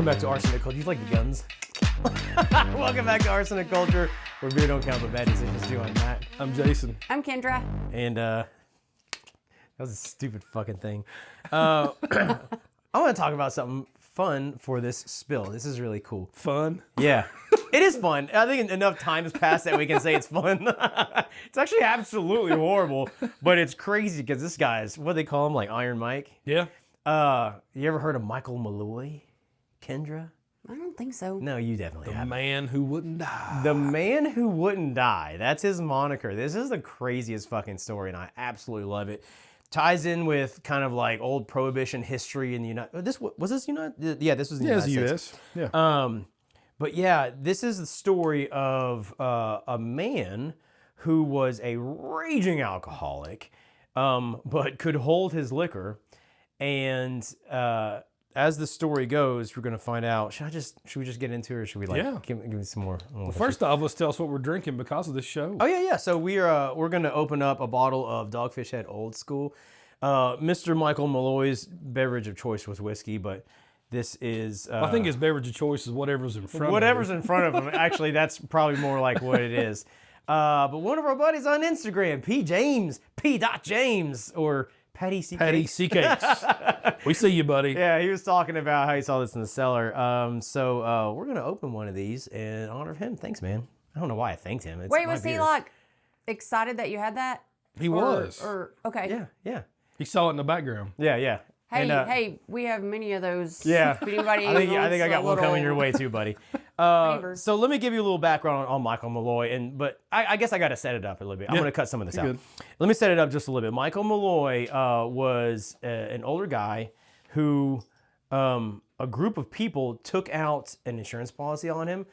Welcome back to Arsenic Culture. You like the guns? Welcome back to Arsenic Culture, where beer don't count, but bad decisions do. I'm Matt. I'm Jason. I'm Kendra. And that was a stupid fucking thing. I want to talk about something fun for this spill. This is really cool. Fun? Yeah. It is fun. I think enough time has passed that we can say it's fun. It's actually absolutely horrible, but it's crazy because this guy's, what do they call him, like Iron Mike? Yeah. You ever heard of Michael Malloy? Kendra? I don't think so. No, you definitely haven't. The man who wouldn't die. The man who wouldn't die. That's his moniker. This is the craziest fucking story, and I absolutely love it. Ties in with kind of like old Prohibition history in the United. Was this United? Yeah, this was the United States. Yeah. But yeah, this is the story of a man who was a raging alcoholic, but could hold his liquor. And as the story goes, we're going to find out. Should we just get into it, or should we give me some more? Well, first off, let's tell us what we're drinking because of this show. Oh yeah. So we're going to open up a bottle of Dogfish Head Old School. Mr. Michael Malloy's beverage of choice was whiskey, but this is... I think his beverage of choice is whatever's in front of him. Whatever's in front of him. Actually, that's probably more like what it is. But one of our buddies on Instagram, P.James, or Patty C. Patty C. Cakes. We see you, buddy. Yeah, he was talking about how he saw this in the cellar. So we're going to open one of these in honor of him. Thanks, man. I don't know why I thanked him. Wait, was he like excited that you had that? He was. Okay. Yeah. He saw it in the background. Yeah. Hey, And, hey, we have many of those. Yeah. If anybody I think I got one little coming your way too, buddy. favor. So let me give you a little background on Michael Malloy, but I guess I got to set it up a little bit. I'm going to cut some of this out. Good. Let me set it up just a little bit. Michael Malloy was an older guy who a group of people took out an insurance policy on him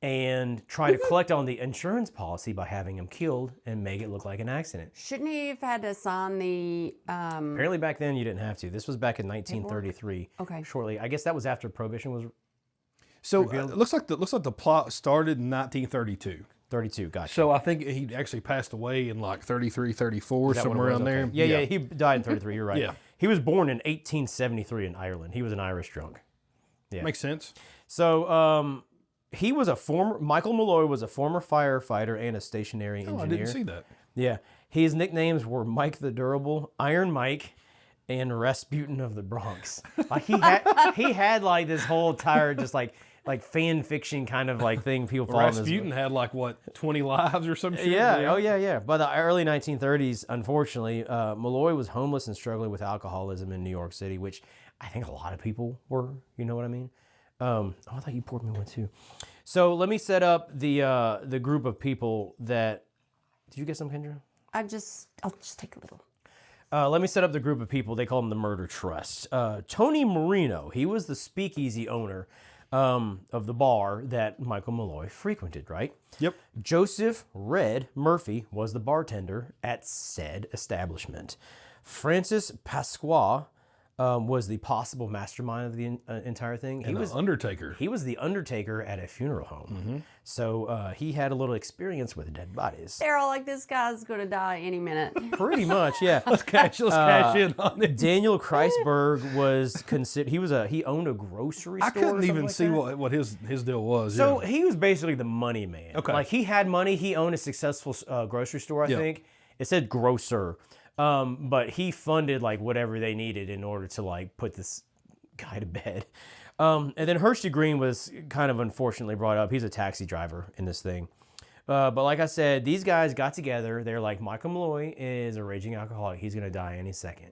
and tried to collect on the insurance policy by having him killed and make it look like an accident. Shouldn't he have had to sign the... Apparently back then you didn't have to. This was back in 1933. Okay. Shortly. I guess that was after Prohibition was So it looks like the plot started in 1932. 32, gotcha. So I think he actually passed away in like 33, 34, somewhere around there. Okay. Yeah, he died in 33, you're right. Yeah. He was born in 1873 in Ireland. He was an Irish drunk. Yeah. Makes sense. So he was Michael Malloy was a former firefighter and a stationary engineer. Oh, I didn't see that. Yeah. His nicknames were Mike the Durable, Iron Mike, and Rasputin of the Bronx. Like he had like this whole entire just like fan fiction kind of like thing people follow. Rasputin had like what, 20 lives or some shit? Yeah. Oh yeah. By the early 1930s, unfortunately, Malloy was homeless and struggling with alcoholism in New York City, which I think a lot of people were. You know what I mean? I thought you poured me one too. So let me set up the group of people that. Did you get some, Kendra? I'll just take a little. Let me set up the group of people. They call them the Murder Trust. Tony Marino, he was the speakeasy owner of the bar that Michael Malloy frequented, right? Yep. Joseph Red Murphy was the bartender at said establishment. Francis Pasqua was the possible mastermind of the entire thing. He was Undertaker. He was the undertaker at a funeral home. Mm-hmm. So he had a little experience with dead bodies. They're all like, this guy's going to die any minute. Pretty much, yeah. Let's cash in on it. Daniel Kreisberg was considered. He owned a grocery store. I couldn't even like see that. what his deal was. So he was basically the money man. Okay. Like he had money. He owned a successful grocery store. I think it said grocer. But he funded like whatever they needed in order to like put this guy to bed. And then Hershey Green was kind of unfortunately brought up. He's a taxi driver in this thing. But like I said, these guys got together. They're like, Michael Malloy is a raging alcoholic. He's going to die any second.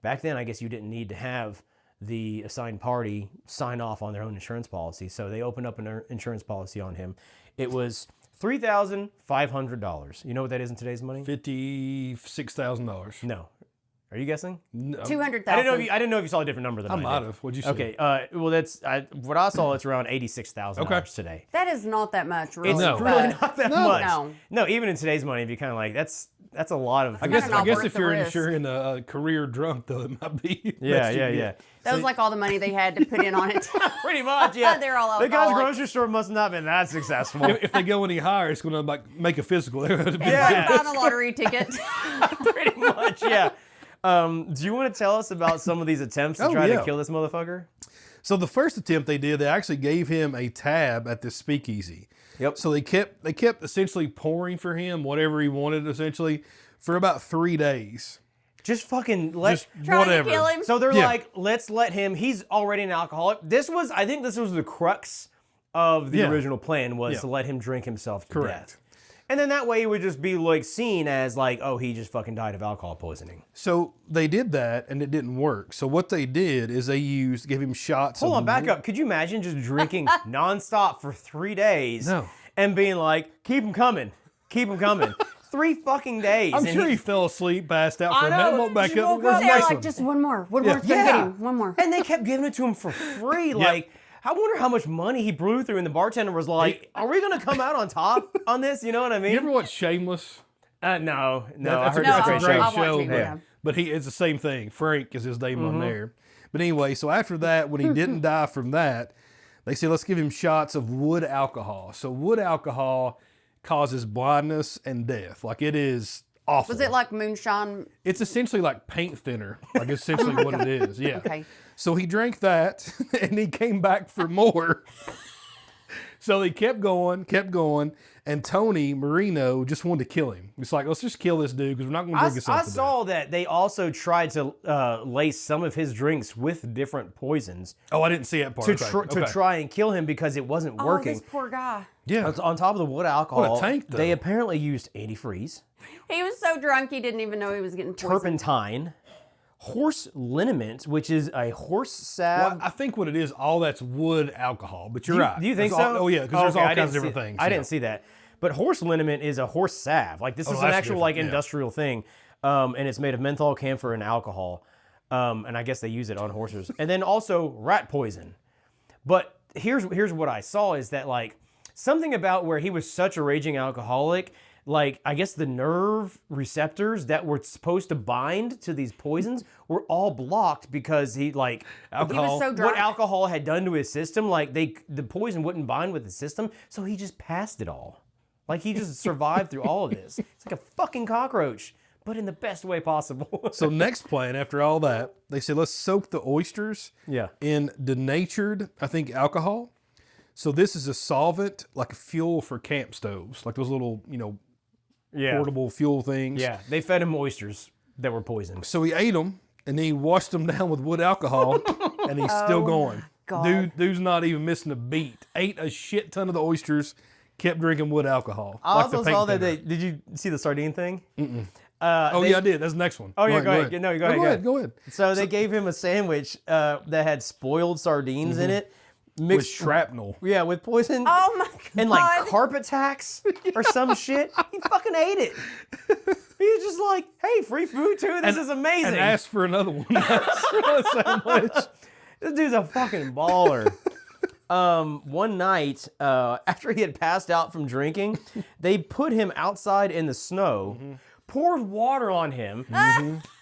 Back then, I guess you didn't need to have the assigned party sign off on their own insurance policy. So they opened up an insurance policy on him. It was $3,500. You know what that is in today's money? $56,000. No. Are you guessing? No. 200,000. I didn't know if you saw a different number than I I did. might have. What'd you say? Okay. Well, what I saw. It's around $86,000 today. That is not that much, really. It's No. really not that much. No. No, even in today's money, if you kind of like that's a lot of. I guess not worth if the you're risk. insuring a career drunk, though, it might be. Yeah. That was like all the money they had to put in on it. Pretty much, yeah. They're all The guy's alcoholics. grocery store must not have been that successful. If they go any higher, it's going to like make a physical. Yeah. Found a lottery ticket. Pretty much, yeah. Do you want to tell us about some of these attempts to try to kill this motherfucker? So the first attempt they did, they actually gave him a tab at this speakeasy. Yep. So they kept essentially pouring for him whatever he wanted, essentially, for about 3 days. Just fucking Trying to kill him. So they're like, let's let him. He's already an alcoholic. I think this was the crux of the original plan, was to let him drink himself to death. And then that way it would just be like seen as like, oh, he just fucking died of alcohol poisoning. So they did that and it didn't work. So what they did is they gave him shots. Hold on, back up. Could you imagine just drinking nonstop for 3 days and being like, keep him coming, keep him coming. 3 fucking days. I'm sure he fell asleep, passed out for a minute, woke back up. They're like, just one more. Let's get him. One more. And they kept giving it to him for free. Like, I wonder how much money he blew through, and the bartender was like, are we going to come out on top on this? You know what I mean? You ever watch Shameless? No. That's I heard a it's great a show. Yeah. But it's the same thing. Frank is his name on there. But anyway, so after that, when he didn't die from that, they said, let's give him shots of wood alcohol. So wood alcohol causes blindness and death. Like, it is awful. Was it like moonshine? It's essentially like paint thinner. Like, essentially what it is. Yeah. Okay. So he drank that, and he came back for more. So he kept going, and Tony Marino just wanted to kill him. It's like, let's just kill this dude because we're not going to drink himself to death. I saw that they also tried to lace some of his drinks with different poisons. Oh, I didn't see that part. To try and kill him because it wasn't working. Oh, this poor guy. Yeah. On top of the wood alcohol, What a tank, though. they apparently used antifreeze, He was so drunk he didn't even know he was getting poisoned. turpentine, horse liniment, which is a horse salve. Well, I think what it is, all that's wood alcohol, but you're right. Do you think There's so? Oh, yeah, because there's all kinds of different things. I didn't see that. But horse liniment is a horse salve. Like, this is an that's actual, different, like, yeah. industrial thing. And it's made of menthol, camphor, and alcohol. And I guess they use it on horses. And then also rat poison. But here's what I saw is that, like, something about where he was such a raging alcoholic, like, I guess the nerve receptors that were supposed to bind to these poisons were all blocked because he, like, He was so drunk. what alcohol had done to his system, like, the poison wouldn't bind with the system, so he just passed it all. Like, he just survived through all of this. It's like a fucking cockroach, but in the best way possible. So next plan, after all that, they said, let's soak the oysters in denatured, I think, alcohol. So this is a solvent, like a fuel for camp stoves, like those little, portable fuel things. Yeah, they fed him oysters that were poisoned. So he ate them, and then he washed them down with wood alcohol, and he's still going. God. Dude's not even missing a beat. Ate a shit ton of the oysters, kept drinking wood alcohol. I like the also paint saw that thinner. Did you see the sardine thing? Yeah, I did. That's the next one. Oh, yeah, go ahead. No, go ahead. Go ahead. So they gave him a sandwich that had spoiled sardines in it. With Mixed shrapnel. Yeah, with poison. Oh my God. And like carpet tacks or some shit. He fucking ate it. He was just like, hey, free food too? This is amazing. And asked for another one. Sandwich. This dude's a fucking baller. One night, after he had passed out from drinking, they put him outside in the snow, poured water on him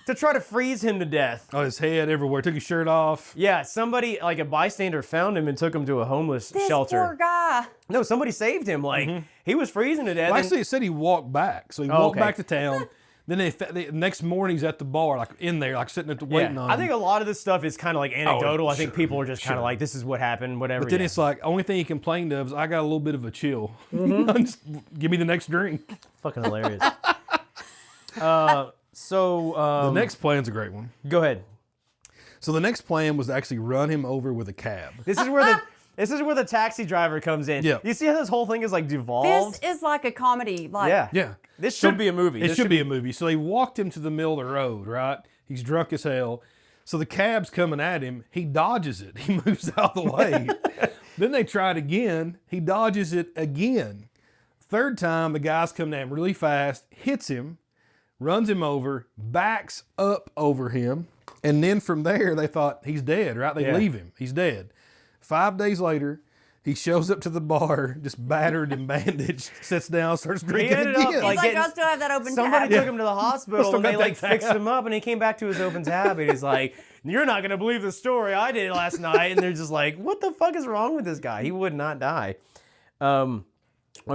to try to freeze him to death. Oh, his head everywhere. Took his shirt off. Yeah, somebody, like a bystander, found him and took him to a homeless shelter. Poor guy. No, somebody saved him. Like, he was freezing to death. Well, actually, it said he walked back. So he walked back to town. Then the next morning he's at the bar, like in there, like sitting at the waiting on him. I think a lot of this stuff is kind of like anecdotal. I think people are just kind of like, this is what happened, whatever. But then it's like, only thing he complained of is, I got a little bit of a chill. Just give me the next drink. fucking hilarious. The next plan's a great one. Go ahead. So the next plan was to actually run him over with a cab. This is where the taxi driver comes in. Yeah. You see how this whole thing is like devolved? This is like a comedy. Like, Yeah. This should be a movie. It should be a movie. So they walked him to the middle of the road, right? He's drunk as hell. So the cab's coming at him. He dodges it. He moves out of the way. Then they try it again. He dodges it again. Third time, the guy's coming at him really fast, hits him, runs him over, backs up over him. And then from there, they thought he's dead, right? They leave him. He's dead. 5 days later, he shows up to the bar, just battered and bandaged, sits down, starts drinking ended again. up, He's like, like, I still have that open Somebody tab. took him to the hospital Still and got they that like fixed tab. him up, and he came back to his open tab and he's like, "You're not gonna believe the story I did last night." And they're just like, "What the fuck is wrong with this guy? He would not die." On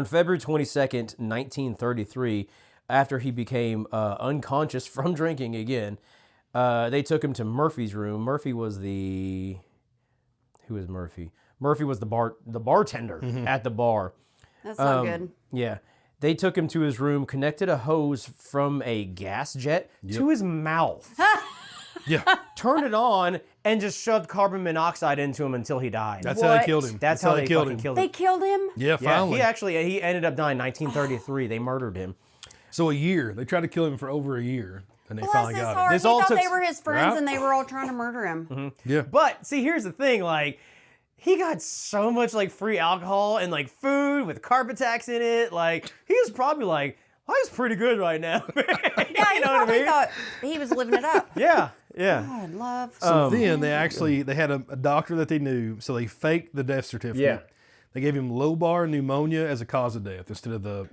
February 22nd, 1933, after he became unconscious from drinking again, They took him to Murphy's room. Murphy was who was Murphy? Murphy was the bartender at the bar. That's not good. Yeah. They took him to his room, connected a hose from a gas jet to his mouth. Yeah. Turned it on and just shoved carbon monoxide into him until he died. That's how they killed him. That's how they killed him. They killed him? Yeah, Yeah, finally. he ended up dying in 1933. They murdered him. So a year. They tried to kill him for over a year, and they finally Bless his got heart. him. This He all thought took- they were his friends Yeah. and they were all trying to murder him. Yeah. But see, here's the thing, like, he got so much like free alcohol and like food with carpet tax in it. Like, he was probably like, I was pretty good right now. Yeah, you he know what I probably mean? thought he was living it up. Yeah, yeah. God, love. So then they had a doctor that they knew, so they faked the death certificate. Yeah. They gave him lobar pneumonia as a cause of death instead of the,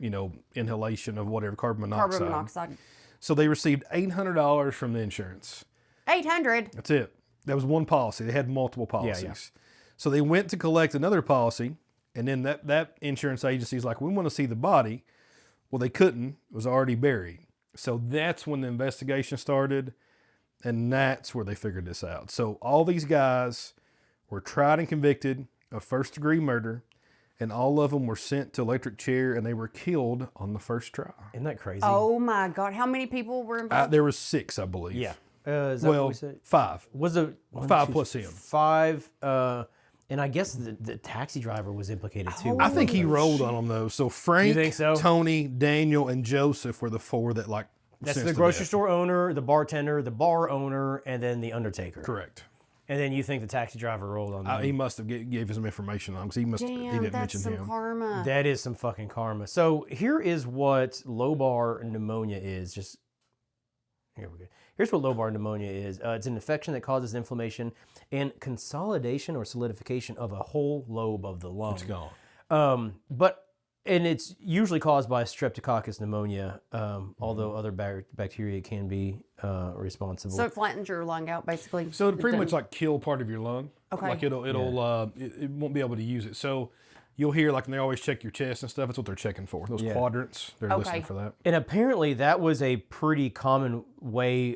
inhalation of whatever, carbon monoxide. Carbon monoxide. So they received $800 from the insurance. 800. That's it. That was one policy. They had multiple policies. yeah. So they went to collect another policy, and then that insurance agency is like, we want to see the body. Well, they couldn't. It was already buried. So that's when the investigation started, and that's where they figured this out. So all these guys were tried and convicted of first-degree murder, and all of them were sent to electric chair, and they were killed on the first trial. Isn't that crazy? Oh my God. How many people were involved? There was 6, I believe. Yeah. Is that what Well, we said? 5. Was it 5 plus him. 5? And I guess the taxi driver was implicated too. I think he rolled on them though. So Frank, You think so? Tony, Daniel, and Joseph were the 4 that That's sentenced the to grocery death. store owner, the bartender, the bar owner, and then the undertaker. Correct. And then you think the taxi driver rolled on them. He must have gave us some information on him because he Damn, didn't that's mention some him. karma. That is some fucking karma. So here is what lobar pneumonia is. Here we go. Here's what lobar pneumonia is. It's an infection that causes inflammation and consolidation or solidification of a whole lobe of the lung. It's gone. And it's usually caused by Streptococcus pneumonia, although other bacteria can be responsible. So it flattens your lung out, basically. So it pretty Then- much like kill part of your lung. Okay. Like it won't be able to use it. So you'll hear like, and they always check your chest and stuff. That's what they're checking for. Those quadrants. They're listening for that. And apparently that was a pretty common way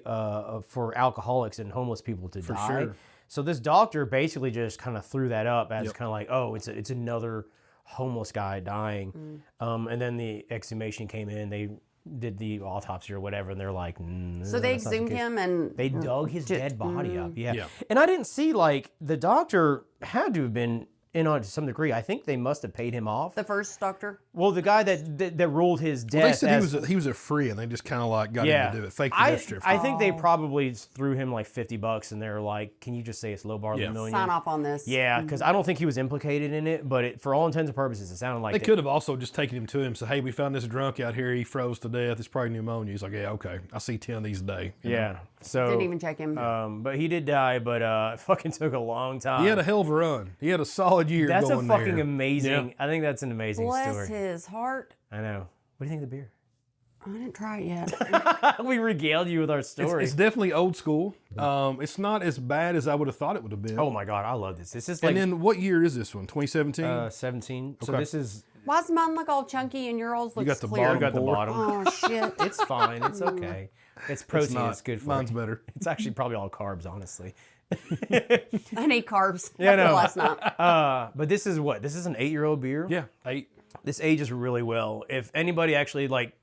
for alcoholics and homeless people to die. sure. So this doctor basically just kind of threw that up as kind of like, oh, it's another homeless guy dying. And then the exhumation came in. They did the autopsy or whatever, and they're like, So they that's not the exhumed case. him and They dug his dead body up. Yeah. Yeah. And I didn't see, like, the doctor had to have been in on it to some degree. I think they must have paid him off. the first doctor. Well, the guy that ruled his death. Well, they said as, he was a free, and they just kind of like got him to do it. Fake the death certificate. I think they probably threw him like $50, and they're like, "Can you just say it's lobar pneumonia?" Sign off on this. Yeah, because I don't think he was implicated in it, but for all intents and purposes, it sounded like They could have also just taken him to him. So, hey, we found this drunk out here. He froze to death. It's probably pneumonia. He's like, yeah, okay. I see 10 of these a day. You know? Yeah. So Didn't even check him. but he did die, but it fucking took a long time. He had a hell of a run. He had a solid year That's a going fucking there. amazing. Yeah. I think that's an amazing Bless story. his heart. I know. What do you think of the beer? I didn't try it yet. We regaled you with our story. It's definitely old school. It's not as bad as I would have thought it would have been. Oh my god, I love this. This is like and then what year is this one? 2017? 17. So Okay. this is. Why does mine look all chunky and yours looks got the clear? bottom You got the pour. bottom. Oh shit. It's fine. It's okay. It's protein. It's good for Mine's you. better. It's actually probably all carbs, honestly. I need carbs. Yeah, After no. last night. But this is what? This is an 8-year-old beer. Yeah, 8. This ages really well. If anybody actually like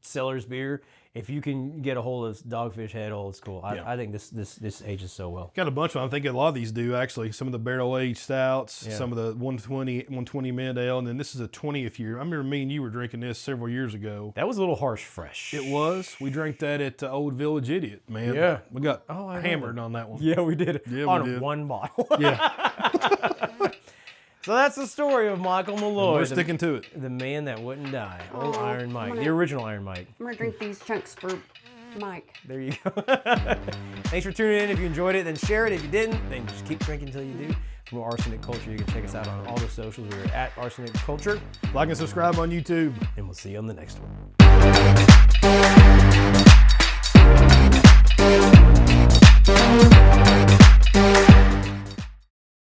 Cellar's beer, if you can get a hold of Dogfish Head Old School, I think this ages so well. Got a bunch of them. I think a lot of these do actually. Some of the barrel aged stouts, Yeah. some of the 120 mid ale, and then this is a 20th year. I remember me and you were drinking this several years ago. That was a little harsh fresh. It was. We drank that at Old Village Idiot, man. Yeah. We got I hammered on that one. Yeah, we did. Yeah, we on did. one bottle. Yeah. So that's the story of Michael Malloy, We're sticking to it. the man that wouldn't die. Old Aw, Iron Mike, I'm the gonna- original Iron Mike. I'm gonna drink these chunks for Mike. There you go. Thanks for tuning in. If you enjoyed it, then share it. If you didn't, then just keep drinking until you do. For more Arsenic Culture, you can check us out on all the socials. We're at Arsenic Culture, Like and subscribe on YouTube. and we'll see you on the next one.